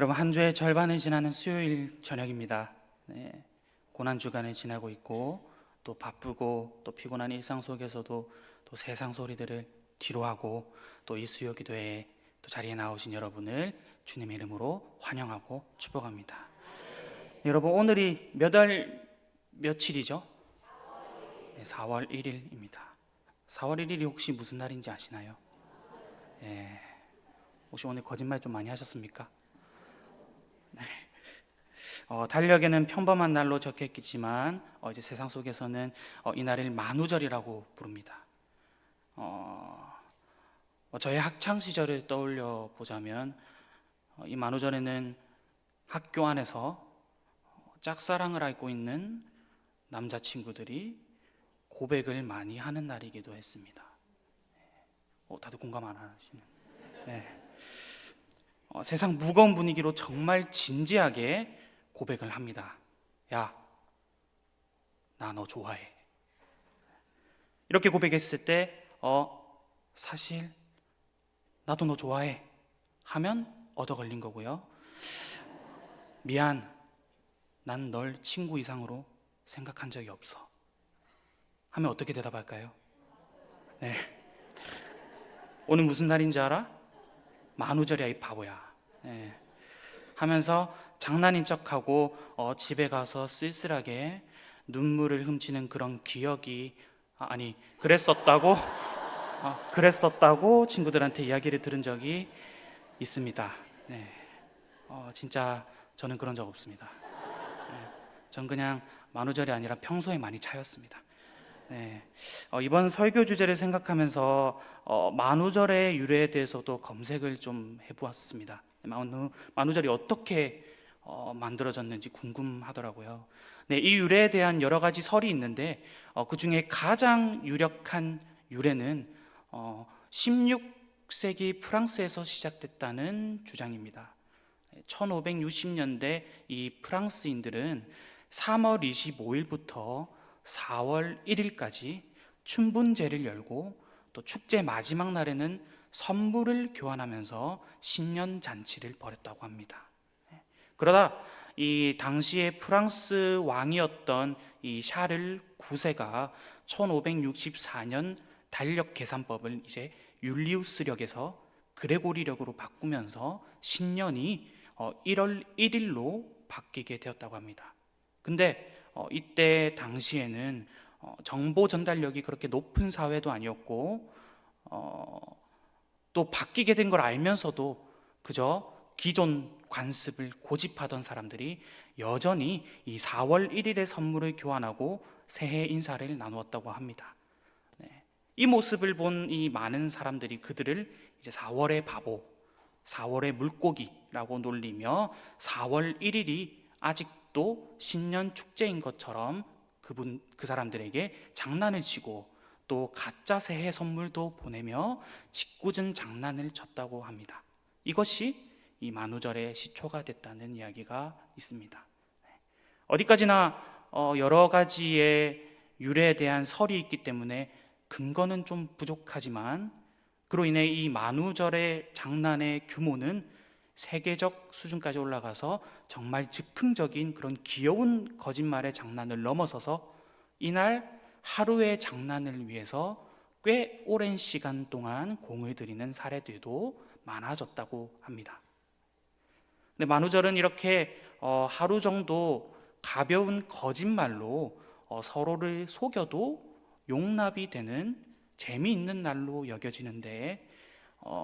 여러분, 한 주의 절반을 지나는 수요일 저녁입니다. 네, 고난주간을 지나고 있고 또 바쁘고 또 피곤한 일상 속에서도 또 세상 소리들을 뒤로하고 또 이 수요 기도회에 또 자리에 나오신 여러분을 주님의 이름으로 환영하고 축복합니다. 여러분, 오늘이 몇 월 며칠이죠? 네, 4월 1일입니다. 4월 1일이 혹시 무슨 날인지 아시나요? 네, 혹시 오늘 거짓말 좀 많이 하셨습니까? 달력에는 평범한 날로 적혀있겠지만 이제 세상 속에서는 이 날을 만우절이라고 부릅니다. 저의 학창 시절을 떠올려 보자면 이 만우절에는 학교 안에서 짝사랑을 앓고 있는 남자친구들이 고백을 많이 하는 날이기도 했습니다. 다들 공감 안 하시는? 네. 세상 무거운 분위기로 정말 진지하게 고백을 합니다. 야, 나 너 좋아해. 이렇게 고백했을 때 사실 나도 너 좋아해 하면 얻어 걸린 거고요. 미안, 난 널 친구 이상으로 생각한 적이 없어 하면 어떻게 대답할까요? 네. 오늘 무슨 날인지 알아? 만우절이야, 이 바보야. 네. 하면서 장난인 척하고 집에 가서 쓸쓸하게 눈물을 훔치는 그런 기억이 그랬었다고 친구들한테 이야기를 들은 적이 있습니다. 네. 진짜 저는 그런 적 없습니다. 네. 전 그냥 만우절이 아니라 평소에 많이 차였습니다. 네. 이번 설교 주제를 생각하면서 만우절의 유래에 대해서도 검색을 좀 해보았습니다. 만우절이 어떻게 만들어졌는지 궁금하더라고요. 네, 이 유래에 대한 여러 가지 설이 있는데 그 중에 가장 유력한 유래는 16세기 프랑스에서 시작됐다는 주장입니다. 1560년대 이 프랑스인들은 3월 25일부터 4월 1일까지 춘분제를 열고 또 축제 마지막 날에는 선물을 교환하면서 신년 잔치를 벌였다고 합니다. 그러다 이 당시에 프랑스 왕이었던 이 샤를 9세가 1564년 달력 계산법을 이제 율리우스력에서 그레고리력으로 바꾸면서 신년이 1월 1일로 바뀌게 되었다고 합니다. 근데 이때 당시에는 정보 전달력이 그렇게 높은 사회도 아니었고 또 바뀌게 된 걸 알면서도 그저 기존 관습을 고집하던 사람들이 여전히 이 4월 1일에 선물을 교환하고 새해 인사를 나누었다고 합니다. 네. 이 모습을 본 이 많은 사람들이 그들을 이제 4월의 바보, 4월의 물고기라고 놀리며 4월 1일이 아직도 신년 축제인 것처럼 그 사람들에게 장난을 치고 또 가짜 새해 선물도 보내며 짓궂은 장난을 쳤다고 합니다. 이것이 이 만우절의 시초가 됐다는 이야기가 있습니다. 어디까지나 여러 가지의 유래에 대한 설이 있기 때문에 근거는 좀 부족하지만 그로 인해 이 만우절의 장난의 규모는 세계적 수준까지 올라가서 정말 즉흥적인 그런 귀여운 거짓말의 장난을 넘어서서 이날 하루의 장난을 위해서 꽤 오랜 시간 동안 공을 들이는 사례들도 많아졌다고 합니다. 근데 만우절은 이렇게 하루 정도 가벼운 거짓말로 서로를 속여도 용납이 되는 재미있는 날로 여겨지는데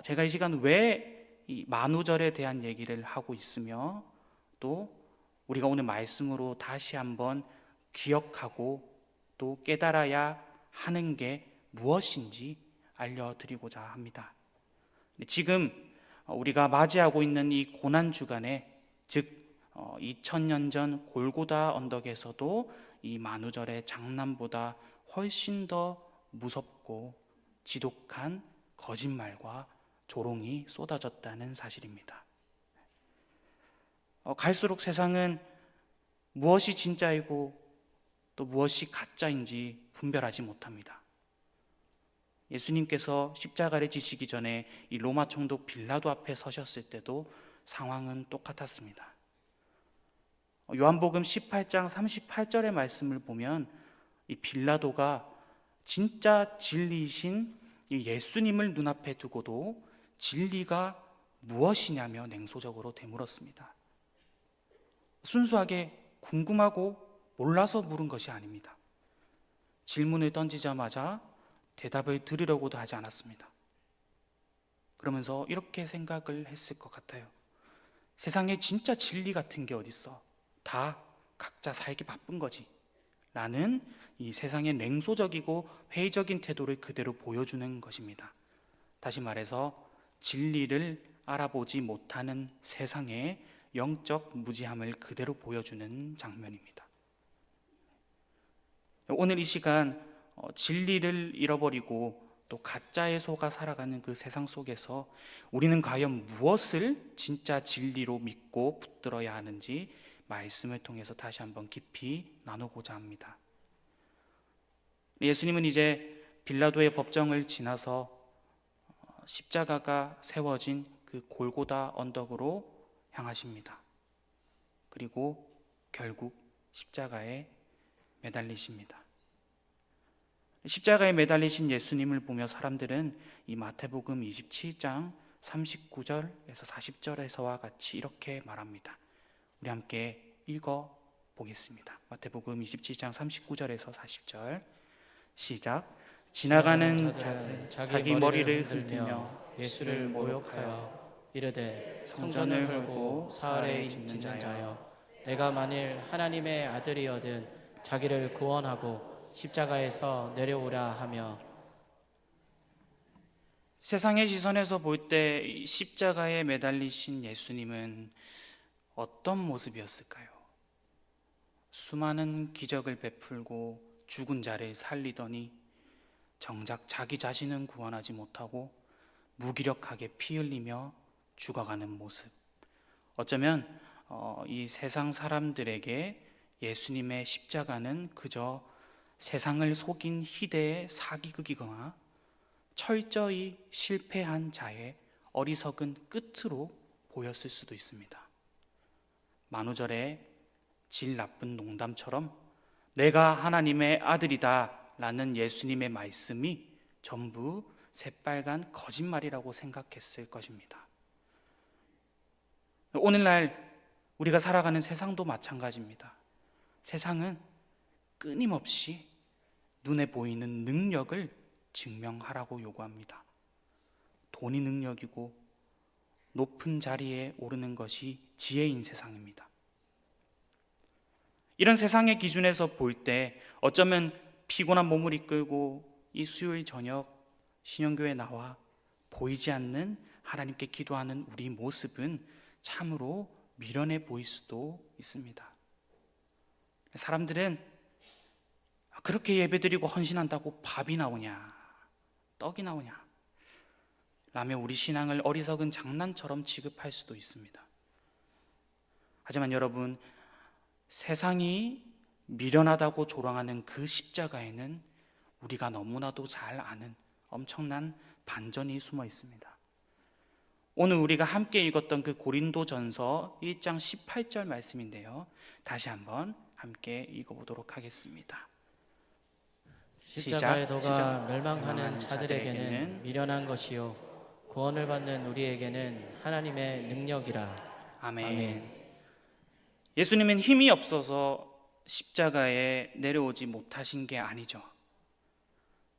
제가 이 시간 왜 이 만우절에 대한 얘기를 하고 있으며 또 우리가 오늘 말씀으로 다시 한번 기억하고 또 깨달아야 하는 게 무엇인지 알려드리고자 합니다. 지금 우리가 맞이하고 있는 이 고난주간에 즉 2000년 전 골고다 언덕에서도 이 만우절의 장난보다 훨씬 더 무섭고 지독한 거짓말과 조롱이 쏟아졌다는 사실입니다. 갈수록 세상은 무엇이 진짜이고 또 무엇이 가짜인지 분별하지 못합니다. 예수님께서 십자가를 지시기 전에 이 로마 총독 빌라도 앞에 서셨을 때도 상황은 똑같았습니다. 요한복음 18장 38절의 말씀을 보면 이 빌라도가 진짜 진리이신 이 예수님을 눈앞에 두고도 진리가 무엇이냐며 냉소적으로 되물었습니다. 순수하게 궁금하고 몰라서 물은 것이 아닙니다. 질문을 던지자마자 대답을 드리려고도 하지 않았습니다. 그러면서 이렇게 생각을 했을 것 같아요. 세상에 진짜 진리 같은 게 어딨어? 다 각자 살기 바쁜 거지 라는 이 세상의 냉소적이고 회의적인 태도를 그대로 보여주는 것입니다. 다시 말해서 진리를 알아보지 못하는 세상의 영적 무지함을 그대로 보여주는 장면입니다. 오늘 이 시간 진리를 잃어버리고 또 가짜에 속아 살아가는 그 세상 속에서 우리는 과연 무엇을 진짜 진리로 믿고 붙들어야 하는지 말씀을 통해서 다시 한번 깊이 나누고자 합니다. 예수님은 이제 빌라도의 법정을 지나서 십자가가 세워진 그 골고다 언덕으로 향하십니다. 그리고 결국 십자가에 매달리십니다. 십자가에 매달리신 예수님을 보며 사람들은 이 마태복음 27장 39절에서 40절에서와 같이 이렇게 말합니다. 우리 함께 읽어 보겠습니다. 마태복음 27장 39절에서 40절 시작. 지나가는 자들은 자기 머리를 흔들며 예수를 모욕하여 이르되 성전을 헐고 사흘에 짓는 자여, 내가 만일 하나님의 아들이거든 자기를 구원하고 십자가에서 내려오라 하며. 세상의 시선에서 볼 때 십자가에 매달리신 예수님은 어떤 모습이었을까요? 수많은 기적을 베풀고 죽은 자를 살리더니 정작 자기 자신은 구원하지 못하고 무기력하게 피 흘리며 죽어가는 모습. 어쩌면 이 세상 사람들에게 예수님의 십자가는 그저 세상을 속인 희대의 사기극이거나 철저히 실패한 자의 어리석은 끝으로 보였을 수도 있습니다. 만우절의 질 나쁜 농담처럼 내가 하나님의 아들이다 라는 예수님의 말씀이 전부 새빨간 거짓말이라고 생각했을 것입니다. 오늘날 우리가 살아가는 세상도 마찬가지입니다. 세상은 끊임없이 눈에 보이는 능력을 증명하라고 요구합니다. 돈이 능력이고 높은 자리에 오르는 것이 지혜인 세상입니다. 이런 세상의 기준에서 볼 때 어쩌면 피곤한 몸을 이끌고 이 수요일 저녁 신영교회에 나와 보이지 않는 하나님께 기도하는 우리 모습은 참으로 미련해 보일 수도 있습니다. 사람들은 그렇게 예배드리고 헌신한다고 밥이 나오냐, 떡이 나오냐 라며 우리 신앙을 어리석은 장난처럼 취급할 수도 있습니다. 하지만 여러분, 세상이 미련하다고 조롱하는 그 십자가에는 우리가 너무나도 잘 아는 엄청난 반전이 숨어 있습니다. 오늘 우리가 함께 읽었던 그 고린도전서 1장 18절 말씀인데요, 다시 한번 함께 읽어보도록 하겠습니다. 십자가의 도가 멸망하는 자들에게는 미련한 것이요 구원을 받는 우리에게는 하나님의 능력이라. 아멘. 예수님은 힘이 없어서 십자가에 내려오지 못하신 게 아니죠.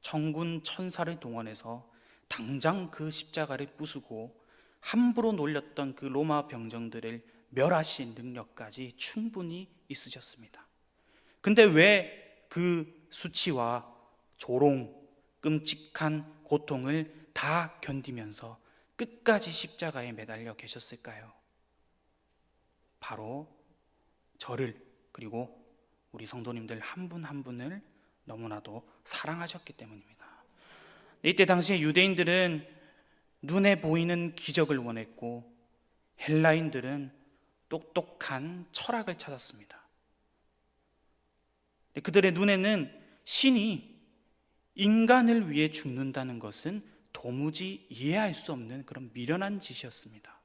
천군 천사를 동원해서 당장 그 십자가를 부수고 함부로 놀렸던 그 로마 병정들을 멸하신 능력까지 충분히 있으셨습니다. 근데 왜 그 수치와 조롱, 끔찍한 고통을 다 견디면서 끝까지 십자가에 매달려 계셨을까요? 바로 저를, 그리고 우리 성도님들 한 분 한 분을 너무나도 사랑하셨기 때문입니다. 이때 당시에 유대인들은 눈에 보이는 기적을 원했고 헬라인들은 똑똑한 철학을 찾았습니다. 그들의 눈에는 신이 인간을 위해 죽는다는 것은 도무지 이해할 수 없는 그런 미련한 짓이었습니다.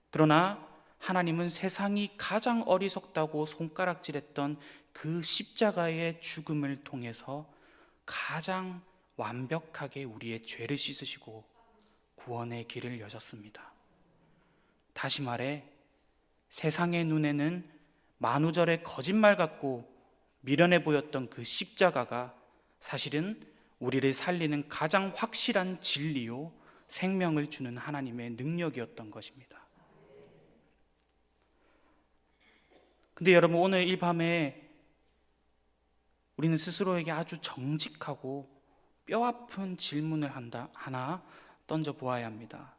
그러나 하나님은 세상이 가장 어리석다고 손가락질했던 그 십자가의 죽음을 통해서 가장 완벽하게 우리의 죄를 씻으시고 구원의 길을 여셨습니다. 다시 말해 세상의 눈에는 만우절의 거짓말 같고 미련해 보였던 그 십자가가 사실은 우리를 살리는 가장 확실한 진리요 생명을 주는 하나님의 능력이었던 것입니다. 근데 여러분, 오늘 이 밤에 우리는 스스로에게 아주 정직하고 뼈아픈 질문을 하나 던져보아야 합니다.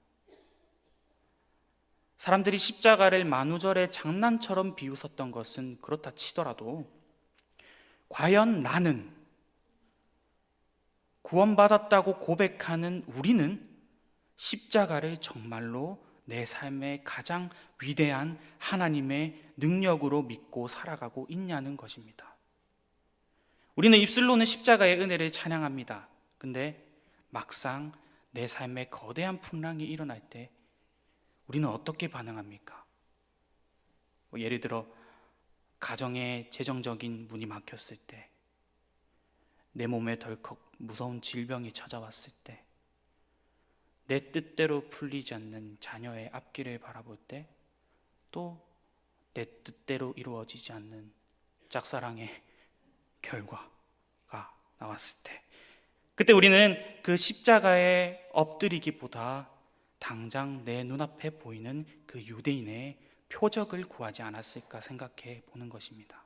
사람들이 십자가를 만우절의 장난처럼 비웃었던 것은 그렇다 치더라도 과연 나는, 구원받았다고 고백하는 우리는 십자가를 정말로 내 삶의 가장 위대한 하나님의 능력으로 믿고 살아가고 있냐는 것입니다. 우리는 입술로는 십자가의 은혜를 찬양합니다. 근데 막상 내 삶에 거대한 풍랑이 일어날 때 우리는 어떻게 반응합니까? 예를 들어 가정에 재정적인 문이 막혔을 때, 내 몸에 덜컥 무서운 질병이 찾아왔을 때, 내 뜻대로 풀리지 않는 자녀의 앞길을 바라볼 때, 또 내 뜻대로 이루어지지 않는 짝사랑의 결과가 나왔을 때, 그때 우리는 그 십자가에 엎드리기보다 당장 내 눈앞에 보이는 그 유대인의 표적을 구하지 않았을까 생각해 보는 것입니다.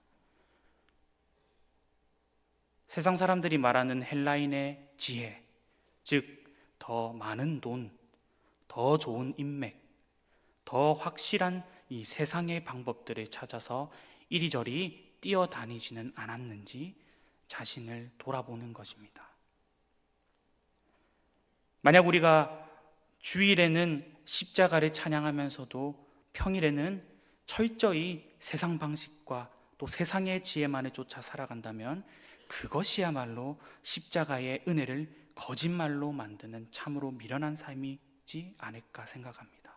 세상 사람들이 말하는 헬라인의 지혜, 즉 더 많은 돈, 더 좋은 인맥, 더 확실한 이 세상의 방법들을 찾아서 이리저리 뛰어다니지는 않았는지 자신을 돌아보는 것입니다. 만약 우리가 주일에는 십자가를 찬양하면서도 평일에는 철저히 세상 방식과 또 세상의 지혜만을 쫓아 살아간다면 그것이야말로 십자가의 은혜를 거짓말로 만드는 참으로 미련한 삶이지 않을까 생각합니다.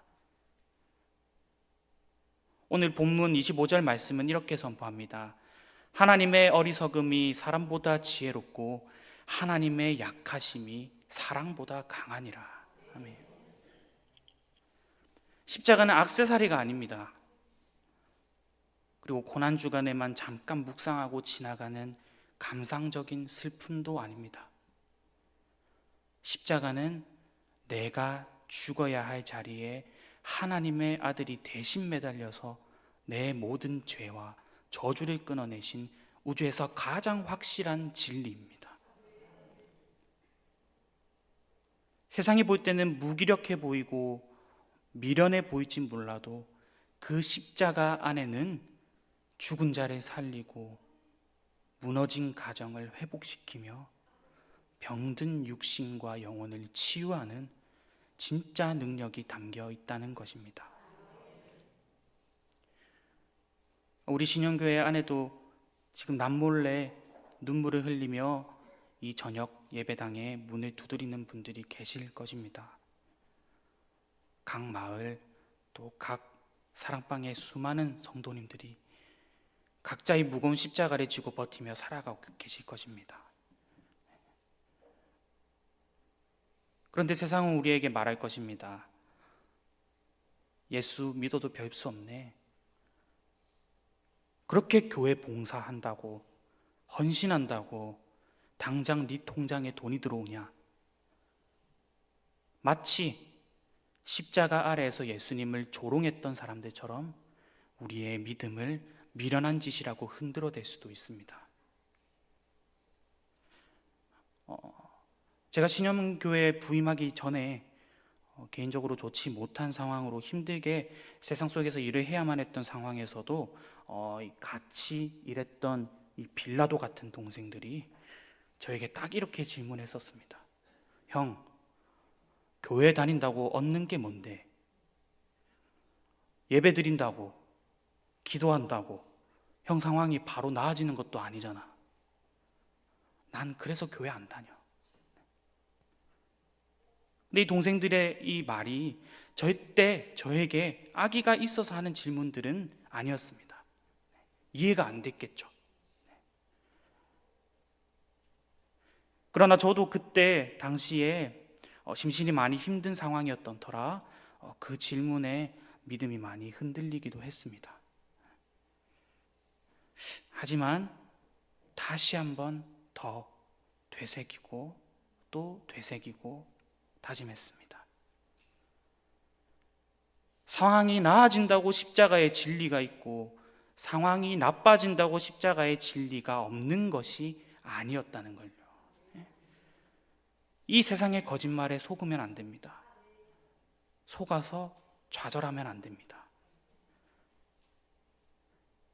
오늘 본문 25절 말씀은 이렇게 선포합니다. 하나님의 어리석음이 사람보다 지혜롭고 하나님의 약하심이 사랑보다 강하니라. 아멘. 십자가는 액세서리가 아닙니다. 그리고 고난주간에만 잠깐 묵상하고 지나가는 감상적인 슬픔도 아닙니다. 십자가는 내가 죽어야 할 자리에 하나님의 아들이 대신 매달려서 내 모든 죄와 저주를 끊어내신 우주에서 가장 확실한 진리입니다. 세상이 볼 때는 무기력해 보이고 미련해 보일진 몰라도 그 십자가 안에는 죽은 자를 살리고 무너진 가정을 회복시키며 병든 육신과 영혼을 치유하는 진짜 능력이 담겨 있다는 것입니다. 우리 신영교회 안에도 지금 남몰래 눈물을 흘리며 이 저녁 예배당에 문을 두드리는 분들이 계실 것입니다. 각 마을 또 각 사랑방의 수많은 성도님들이 각자의 무거운 십자가를 지고 버티며 살아가고 계실 것입니다. 그런데 세상은 우리에게 말할 것입니다. 예수 믿어도 별 수 없네. 그렇게 교회 봉사한다고, 헌신한다고 당장 네 통장에 돈이 들어오냐? 마치 십자가 아래에서 예수님을 조롱했던 사람들처럼 우리의 믿음을 미련한 짓이라고 흔들어댈 수도 있습니다. 제가 신영교회에 부임하기 전에 개인적으로 좋지 못한 상황으로 힘들게 세상 속에서 일을 해야만 했던 상황에서도 같이 일했던 이 빌라도 같은 동생들이 저에게 딱 이렇게 질문했었습니다. 형, 교회 다닌다고 얻는 게 뭔데? 예배 드린다고, 기도한다고 형 상황이 바로 나아지는 것도 아니잖아. 난 그래서 교회 안 다녀. 근데 이 동생들의 이 말이 절대 저에게 악의가 있어서 하는 질문들은 아니었습니다. 이해가 안 됐겠죠. 그러나 저도 그때 당시에 심신이 많이 힘든 상황이었던 터라 그 질문에 믿음이 많이 흔들리기도 했습니다. 하지만 다시 한번 더 되새기고 또 되새기고 다짐했습니다. 상황이 나아진다고 십자가의 진리가 있고 상황이 나빠진다고 십자가의 진리가 없는 것이 아니었다는 걸요. 이 세상의 거짓말에 속으면 안 됩니다. 속아서 좌절하면 안 됩니다.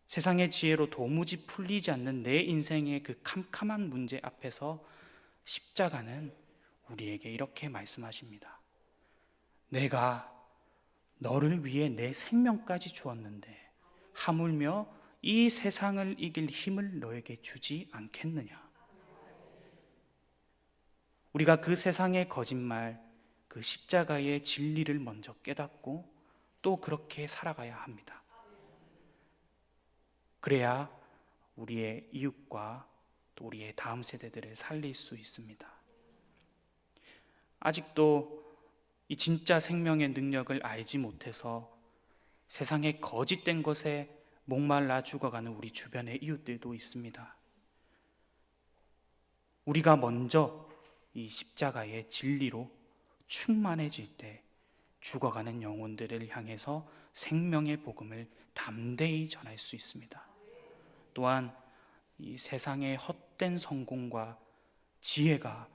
세상의 지혜로 도무지 풀리지 않는 내 인생의 그 캄캄한 문제 앞에서 십자가는 우리에게 이렇게 말씀하십니다. 내가 너를 위해 내 생명까지 주었는데 하물며 이 세상을 이길 힘을 너에게 주지 않겠느냐. 우리가 그 세상의 거짓말, 그 십자가의 진리를 먼저 깨닫고 또 그렇게 살아가야 합니다. 그래야 우리의 이웃과 또 우리의 다음 세대들을 살릴 수 있습니다. 아직도 이 진짜 생명의 능력을 알지 못해서 세상의 거짓된 것에 목말라 죽어가는 우리 주변의 이웃들도 있습니다. 우리가 먼저 이 십자가의 진리로 충만해질 때 죽어가는 영혼들을 향해서 생명의 복음을 담대히 전할 수 있습니다. 또한 이 세상의 헛된 성공과 지혜가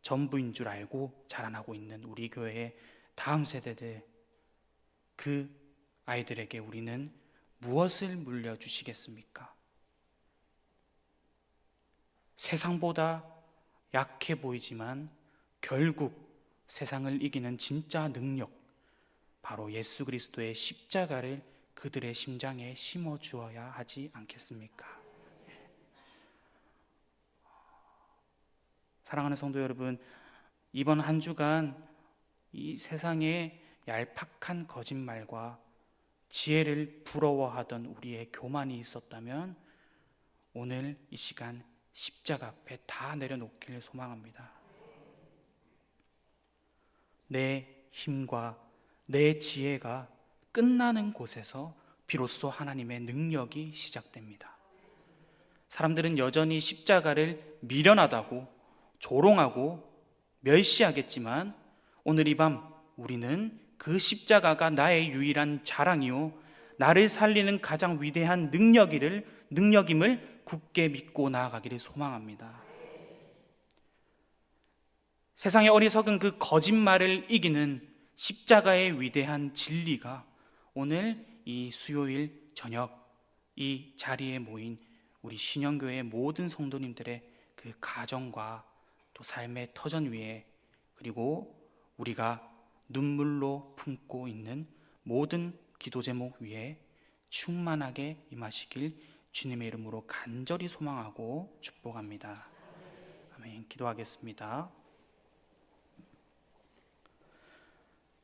전부인 줄 알고 자라나고 있는 우리 교회의 다음 세대들, 그 아이들에게 우리는 무엇을 물려주시겠습니까? 세상보다 약해 보이지만 결국 세상을 이기는 진짜 능력, 바로 예수 그리스도의 십자가를 그들의 심장에 심어 주어야 하지 않겠습니까? 사랑하는 성도 여러분, 이번 한 주간 이 세상의 얄팍한 거짓말과 지혜를 부러워하던 우리의 교만이 있었다면 오늘 이 시간 십자가 앞에 다 내려놓기를 소망합니다. 내 힘과 내 지혜가 끝나는 곳에서 비로소 하나님의 능력이 시작됩니다. 사람들은 여전히 십자가를 미련하다고 조롱하고 멸시하겠지만 오늘 이 밤 우리는 그 십자가가 나의 유일한 자랑이요 나를 살리는 가장 위대한 능력임을 굳게 믿고 나아가기를 소망합니다. 세상의 어리석은 그 거짓말을 이기는 십자가의 위대한 진리가 오늘 이 수요일 저녁 이 자리에 모인 우리 신영교회의 모든 성도님들의 그 가정과 또 삶의 터전 위에, 그리고 우리가 눈물로 품고 있는 모든 기도 제목 위에 충만하게 임하시길 주님의 이름으로 간절히 소망하고 축복합니다. 아멘. 기도하겠습니다.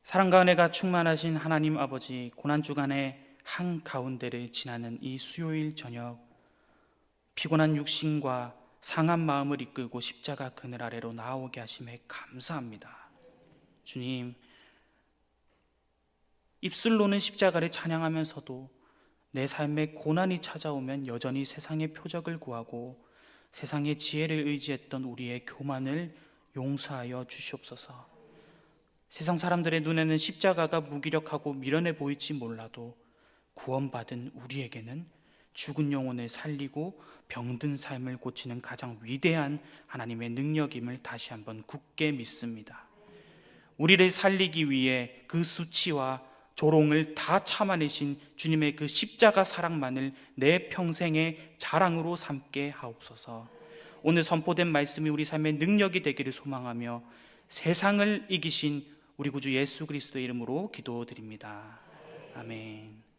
사랑과 은혜가 충만하신 하나님 아버지, 고난주간의 한가운데를 지나는 이 수요일 저녁, 피곤한 육신과 상한 마음을 이끌고 십자가 그늘 아래로 나오게 하심에 감사합니다. 주님, 입술로는 십자가를 찬양하면서도 내 삶에 고난이 찾아오면 여전히 세상의 표적을 구하고 세상의 지혜를 의지했던 우리의 교만을 용서하여 주시옵소서. 세상 사람들의 눈에는 십자가가 무기력하고 미련해 보일지 몰라도 구원받은 우리에게는 죽은 영혼을 살리고 병든 삶을 고치는 가장 위대한 하나님의 능력임을 다시 한번 굳게 믿습니다. 우리를 살리기 위해 그 수치와 조롱을 다 참아내신 주님의 그 십자가 사랑만을 내 평생의 자랑으로 삼게 하옵소서. 오늘 선포된 말씀이 우리 삶의 능력이 되기를 소망하며 세상을 이기신 우리 구주 예수 그리스도의 이름으로 기도드립니다. 아멘.